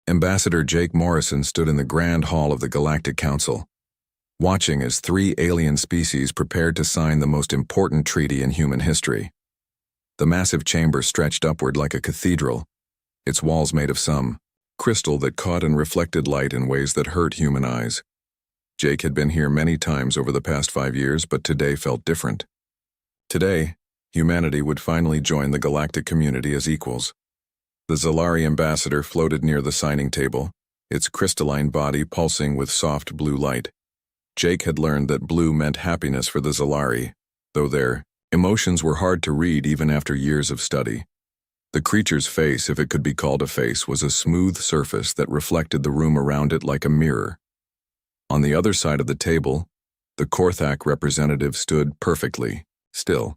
Ambassador Jake Morrison stood in the Grand Hall of the Galactic Council, watching as 3 alien species prepared to sign the most important treaty in human history. The massive chamber stretched upward like a cathedral, its walls made of some crystal that caught and reflected light in ways that hurt human eyes. Jake had been here many times over the past 5 years, but today felt different. Today, humanity would finally join the galactic community as equals. The Zalari ambassador floated near the signing table, its crystalline body pulsing with soft blue light. Jake had learned that blue meant happiness for the Zalari, though their emotions were hard to read even after years of study. The creature's face, if it could be called a face, was a smooth surface that reflected the room around it like a mirror. On the other side of the table, the Korthak representative stood perfectly still.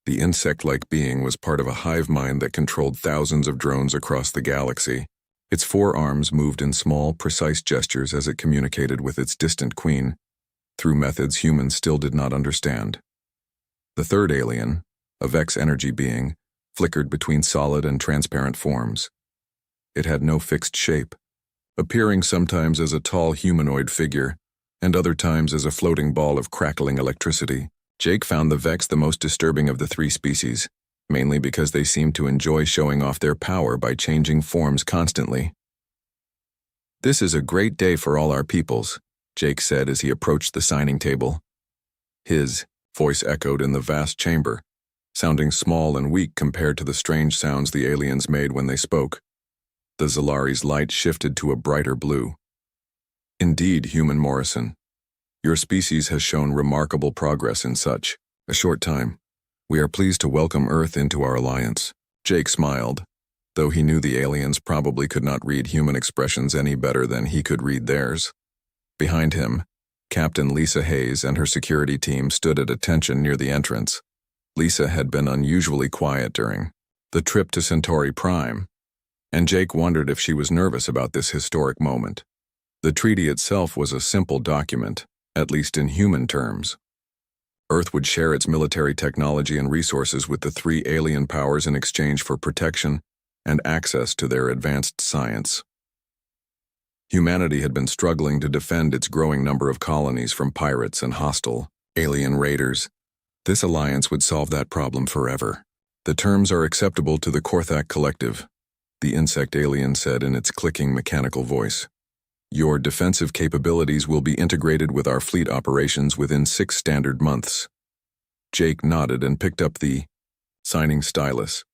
The insect-like being was part of a hive mind that controlled thousands of drones across the galaxy. Its 4 arms moved in small, precise gestures as it communicated with its distant queen, through methods humans still did not understand. The third alien, a Vex energy being, flickered between solid and transparent forms. It had no fixed shape, appearing sometimes as a tall humanoid figure, and other times as a floating ball of crackling electricity. Jake found the Vex the most disturbing of the 3 species, mainly because they seemed to enjoy showing off their power by changing forms constantly. "This is a great day for all our peoples," Jake said as he approached the signing table. His voice echoed in the vast chamber, sounding small and weak compared to the strange sounds the aliens made when they spoke. The Zalari's light shifted to a brighter blue. "Indeed, human Morrison. Your species has shown remarkable progress in such a short time. We are pleased to welcome Earth into our alliance." Jake smiled, though he knew the aliens probably could not read human expressions any better than he could read theirs. Behind him, Captain Lisa Hayes and her security team stood at attention near the entrance. Lisa had been unusually quiet during the trip to Centauri Prime, and Jake wondered if she was nervous about this historic moment. The treaty itself was a simple document, at least in human terms. Earth would share its military technology and resources with the 3 alien powers in exchange for protection and access to their advanced science. Humanity had been struggling to defend its growing number of colonies from pirates and hostile alien raiders. This alliance would solve that problem forever. "The terms are acceptable to the Korthak Collective," the insect alien said in its clicking mechanical voice. "Your defensive capabilities will be integrated with our fleet operations within 6 standard months." Jake nodded and picked up the signing stylus.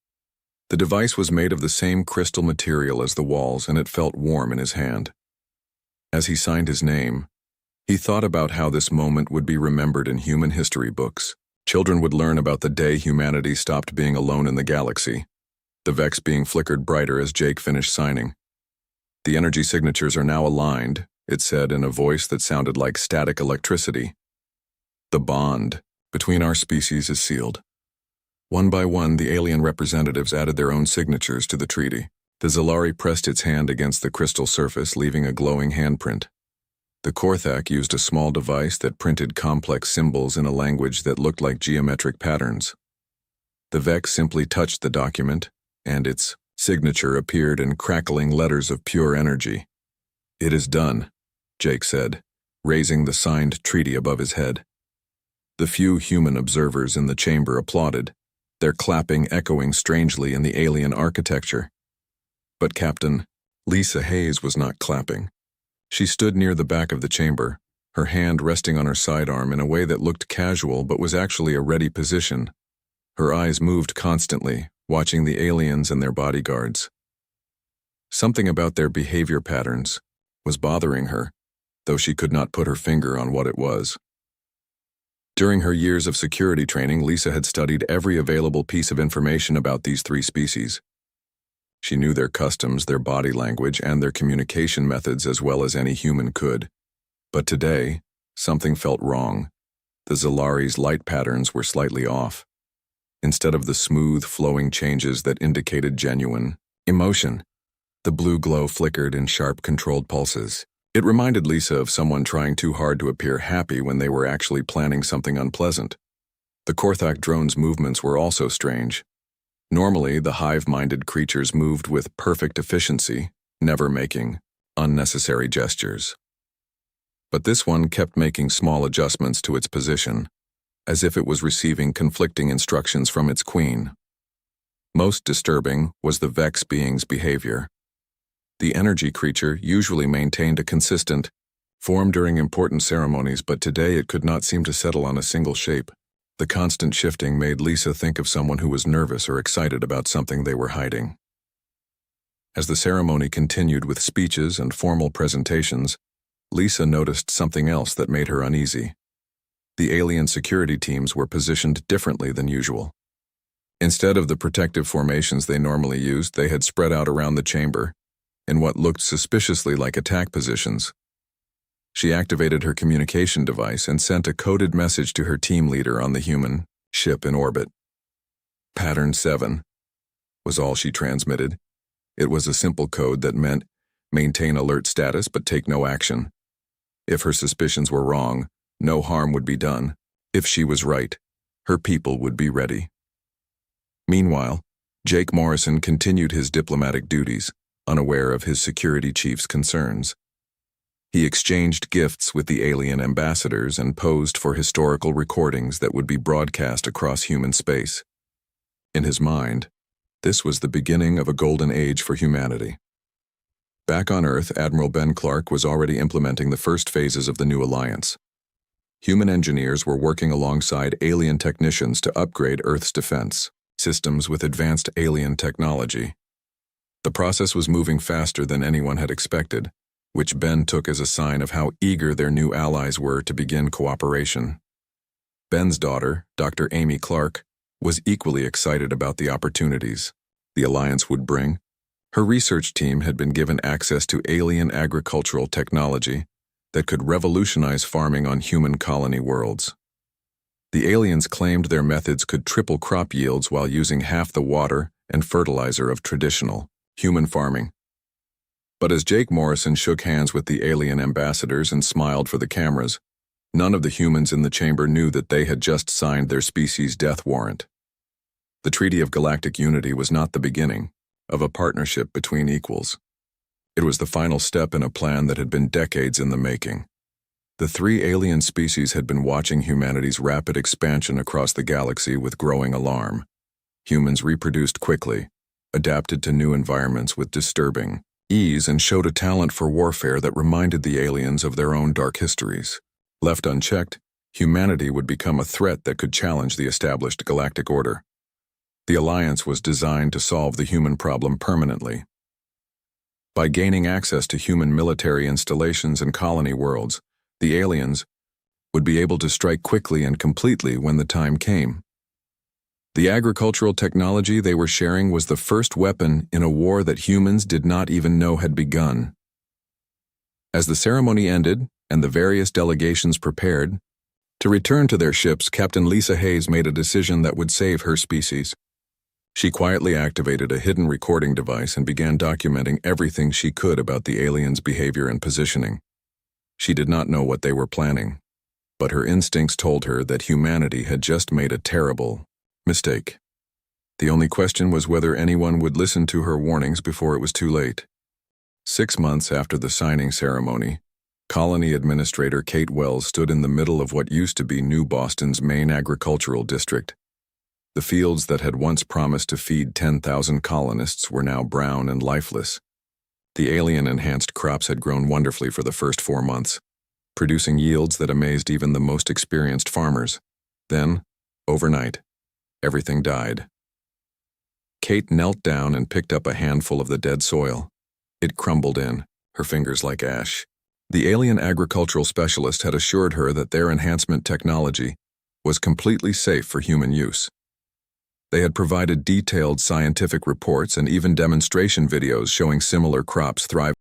The device was made of the same crystal material as the walls, and it felt warm in his hand. As he signed his name, he thought about how this moment would be remembered in human history books. Children would learn about the day humanity stopped being alone in the galaxy, the Vex being flickered brighter as Jake finished signing. "The energy signatures are now aligned," it said in a voice that sounded like static electricity. "The bond between our species is sealed." One by one, the alien representatives added their own signatures to the treaty. The Zalari pressed its hand against the crystal surface, leaving a glowing handprint. The Korthak used a small device that printed complex symbols in a language that looked like geometric patterns. The Vex simply touched the document, and its signature appeared in crackling letters of pure energy. "It is done," Jake said, raising the signed treaty above his head. The few human observers in the chamber applauded, their clapping echoing strangely in the alien architecture. But Captain Lisa Hayes was not clapping. She stood near the back of the chamber, her hand resting on her sidearm in a way that looked casual but was actually a ready position. Her eyes moved constantly, watching the aliens and their bodyguards. Something about their behavior patterns was bothering her, though she could not put her finger on what it was. During her years of security training, Lisa had studied every available piece of information about these 3 species. She knew their customs, their body language, and their communication methods as well as any human could. But today, something felt wrong. The Zalari's light patterns were slightly off. Instead of the smooth, flowing changes that indicated genuine emotion, the blue glow flickered in sharp, controlled pulses. It reminded Lisa of someone trying too hard to appear happy when they were actually planning something unpleasant. The Korthak drone's movements were also strange. Normally, the hive-minded creatures moved with perfect efficiency, never making unnecessary gestures. But this one kept making small adjustments to its position, as if it was receiving conflicting instructions from its queen. Most disturbing was the Vex being's behavior. The energy creature usually maintained a consistent form during important ceremonies, but today it could not seem to settle on a single shape. The constant shifting made Lisa think of someone who was nervous or excited about something they were hiding. As the ceremony continued with speeches and formal presentations, Lisa noticed something else that made her uneasy. The alien security teams were positioned differently than usual. Instead of the protective formations they normally used, they had spread out around the chamber in what looked suspiciously like attack positions. She activated her communication device and sent a coded message to her team leader on the human ship in orbit. Pattern 7 was all she transmitted. It was a simple code that meant maintain alert status but take no action. If her suspicions were wrong, no harm would be done. If she was right, her people would be ready. Meanwhile, Jake Morrison continued his diplomatic duties, unaware of his security chief's concerns. He exchanged gifts with the alien ambassadors and posed for historical recordings that would be broadcast across human space. In his mind, this was the beginning of a golden age for humanity. Back on Earth, Admiral Ben Clark was already implementing the first phases of the new alliance. Human engineers were working alongside alien technicians to upgrade Earth's defense systems with advanced alien technology. The process was moving faster than anyone had expected, which Ben took as a sign of how eager their new allies were to begin cooperation. Ben's daughter, Dr. Amy Clark, was equally excited about the opportunities the alliance would bring. Her research team had been given access to alien agricultural technology that could revolutionize farming on human colony worlds. The aliens claimed their methods could triple crop yields while using half the water and fertilizer of traditional human farming. But as Jake Morrison shook hands with the alien ambassadors and smiled for the cameras, none of the humans in the chamber knew that they had just signed their species' death warrant. The Treaty of Galactic Unity was not the beginning of a partnership between equals. It was the final step in a plan that had been decades in the making. The three alien species had been watching humanity's rapid expansion across the galaxy with growing alarm. Humans reproduced quickly, adapted to new environments with disturbing ease, and showed a talent for warfare that reminded the aliens of their own dark histories. Left unchecked, humanity would become a threat that could challenge the established galactic order. The alliance was designed to solve the human problem permanently. By gaining access to human military installations and colony worlds, the aliens would be able to strike quickly and completely when the time came. The agricultural technology they were sharing was the first weapon in a war that humans did not even know had begun. As the ceremony ended and the various delegations prepared to return to their ships, Captain Lisa Hayes made a decision that would save her species. She quietly activated a hidden recording device and began documenting everything she could about the aliens' behavior and positioning. She did not know what they were planning, but her instincts told her that humanity had just made a terrible mistake. The only question was whether anyone would listen to her warnings before it was too late. 6 months after the signing ceremony, Colony Administrator Kate Wells stood in the middle of what used to be New Boston's main agricultural district. The fields that had once promised to feed 10,000 colonists were now brown and lifeless. The alien-enhanced crops had grown wonderfully for the first 4 months, producing yields that amazed even the most experienced farmers. Then, overnight, everything died. Kate knelt down and picked up a handful of the dead soil. It crumbled in, her fingers like ash. The alien agricultural specialist had assured her that their enhancement technology was completely safe for human use. They had provided detailed scientific reports and even demonstration videos showing similar crops thriving